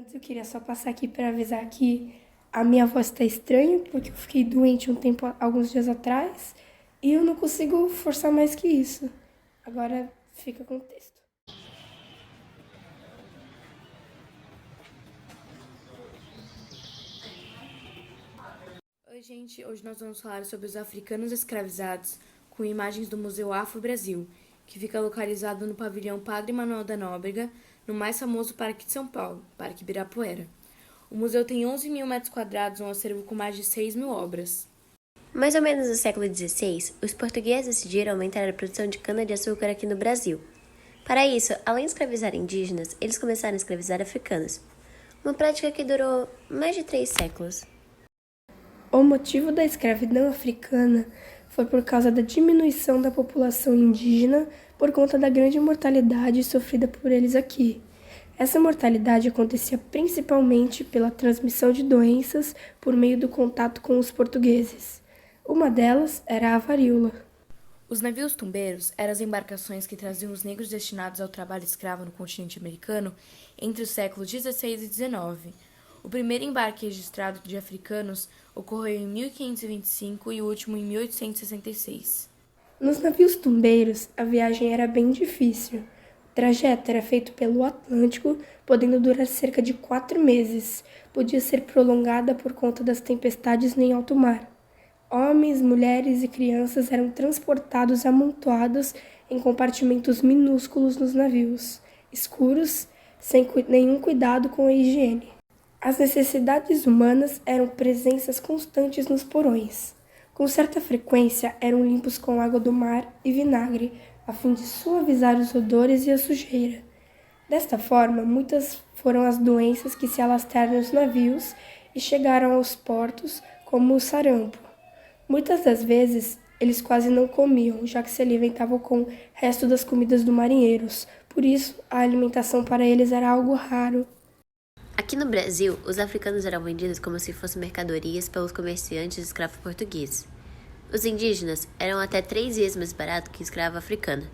Antes eu queria só passar aqui para avisar que a minha voz tá estranha, porque eu fiquei doente alguns dias atrás, e eu não consigo forçar mais que isso. Agora fica com o texto. Oi, gente. Hoje nós vamos falar sobre os africanos escravizados com imagens do Museu Afro-Brasil, que fica localizado no pavilhão Padre Manuel da Nóbrega, no mais famoso Parque de São Paulo, Parque Ibirapuera. O museu tem 11 mil metros quadrados, um acervo com mais de 6 mil obras. Mais ou menos no século XVI, os portugueses decidiram aumentar a produção de cana-de-açúcar aqui no Brasil. Para isso, além de escravizar indígenas, eles começaram a escravizar africanos, uma prática que durou mais de 3 séculos. O motivo da escravidão africana foi por causa da diminuição da população indígena por conta da grande mortalidade sofrida por eles aqui. Essa mortalidade acontecia principalmente pela transmissão de doenças por meio do contato com os portugueses. Uma delas era a varíola. Os navios tumbeiros eram as embarcações que traziam os negros destinados ao trabalho escravo no continente americano entre os séculos XVI e XIX. O primeiro embarque registrado de africanos ocorreu em 1525 e o último em 1866. Nos navios tumbeiros, a viagem era bem difícil. O trajeto era feito pelo Atlântico, podendo durar cerca de 4 meses. Podia ser prolongada por conta das tempestades em alto mar. Homens, mulheres e crianças eram transportados amontoados em compartimentos minúsculos nos navios, escuros, sem nenhum cuidado com a higiene. As necessidades humanas eram presenças constantes nos porões. Com certa frequência, eram limpos com água do mar e vinagre, a fim de suavizar os odores e a sujeira. Desta forma, muitas foram as doenças que se alastraram nos navios e chegaram aos portos, como o sarampo. Muitas das vezes, eles quase não comiam, já que se alimentavam com o resto das comidas dos marinheiros. Por isso, a alimentação para eles era algo raro. Aqui no Brasil, os africanos eram vendidos como se fossem mercadorias pelos comerciantes escravos portugueses. Os indígenas eram até 3 vezes mais baratos que o escravo africano.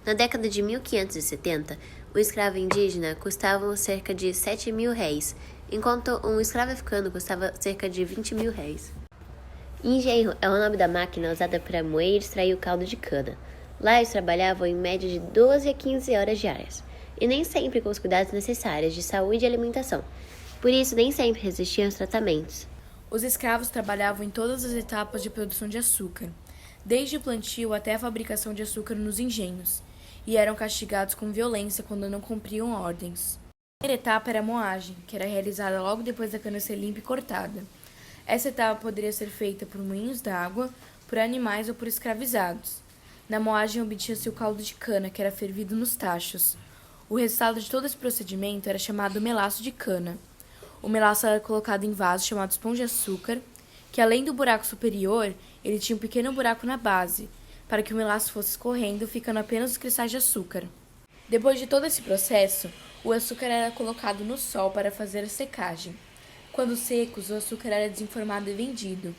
Na década de 1570, o escravo indígena custava cerca de 7 mil réis, enquanto um escravo africano custava cerca de 20 mil réis. Engenho é o nome da máquina usada para moer e extrair o caldo de cana. Lá eles trabalhavam em média de 12 a 15 horas diárias, e nem sempre com os cuidados necessários de saúde e alimentação. Por isso, nem sempre resistiam aos tratamentos. Os escravos trabalhavam em todas as etapas de produção de açúcar, desde o plantio até a fabricação de açúcar nos engenhos, e eram castigados com violência quando não cumpriam ordens. A primeira etapa era a moagem, que era realizada logo depois da cana ser limpa e cortada. Essa etapa poderia ser feita por moinhos d'água, por animais ou por escravizados. Na moagem obtinha-se o caldo de cana, que era fervido nos tachos. O resultado de todo esse procedimento era chamado melaço de cana. O melaço era colocado em vasos chamados pão de açúcar, que além do buraco superior, ele tinha um pequeno buraco na base, para que o melaço fosse escorrendo, ficando apenas os cristais de açúcar. Depois de todo esse processo, o açúcar era colocado no sol para fazer a secagem. Quando secos, o açúcar era desenformado e vendido.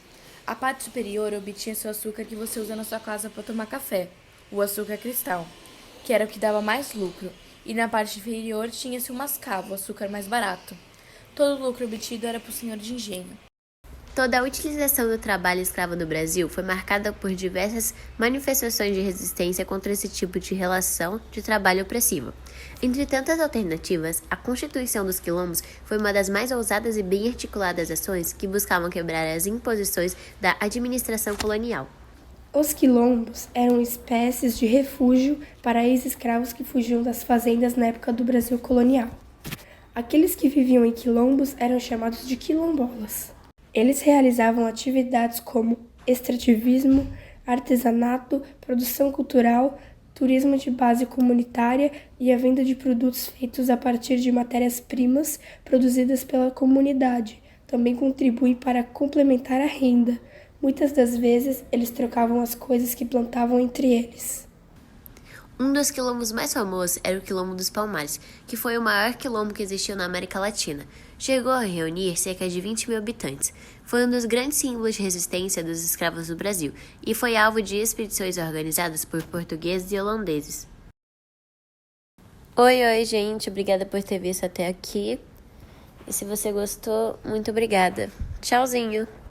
A parte superior obtinha seu açúcar que você usa na sua casa para tomar café, o açúcar cristal, que era o que dava mais lucro, e na parte inferior tinha-se o mascavo, o açúcar mais barato. Todo o lucro obtido era para o senhor de engenho. Toda a utilização do trabalho escravo no Brasil foi marcada por diversas manifestações de resistência contra esse tipo de relação de trabalho opressivo. Entre tantas alternativas, a Constituição dos Quilombos foi uma das mais ousadas e bem articuladas ações que buscavam quebrar as imposições da administração colonial. Os quilombos eram espécies de refúgio para ex-escravos que fugiam das fazendas na época do Brasil colonial. Aqueles que viviam em quilombos eram chamados de quilombolas. Eles realizavam atividades como extrativismo, artesanato, produção cultural, turismo de base comunitária e a venda de produtos feitos a partir de matérias-primas produzidas pela comunidade. Também contribuem para complementar a renda. Muitas das vezes, eles trocavam as coisas que plantavam entre eles. Um dos quilombos mais famosos era o Quilombo dos Palmares, que foi o maior quilombo que existiu na América Latina. Chegou a reunir cerca de 20 mil habitantes. Foi um dos grandes símbolos de resistência dos escravos do Brasil e foi alvo de expedições organizadas por portugueses e holandeses. Oi, gente, obrigada por ter visto até aqui. E se você gostou, muito obrigada. Tchauzinho!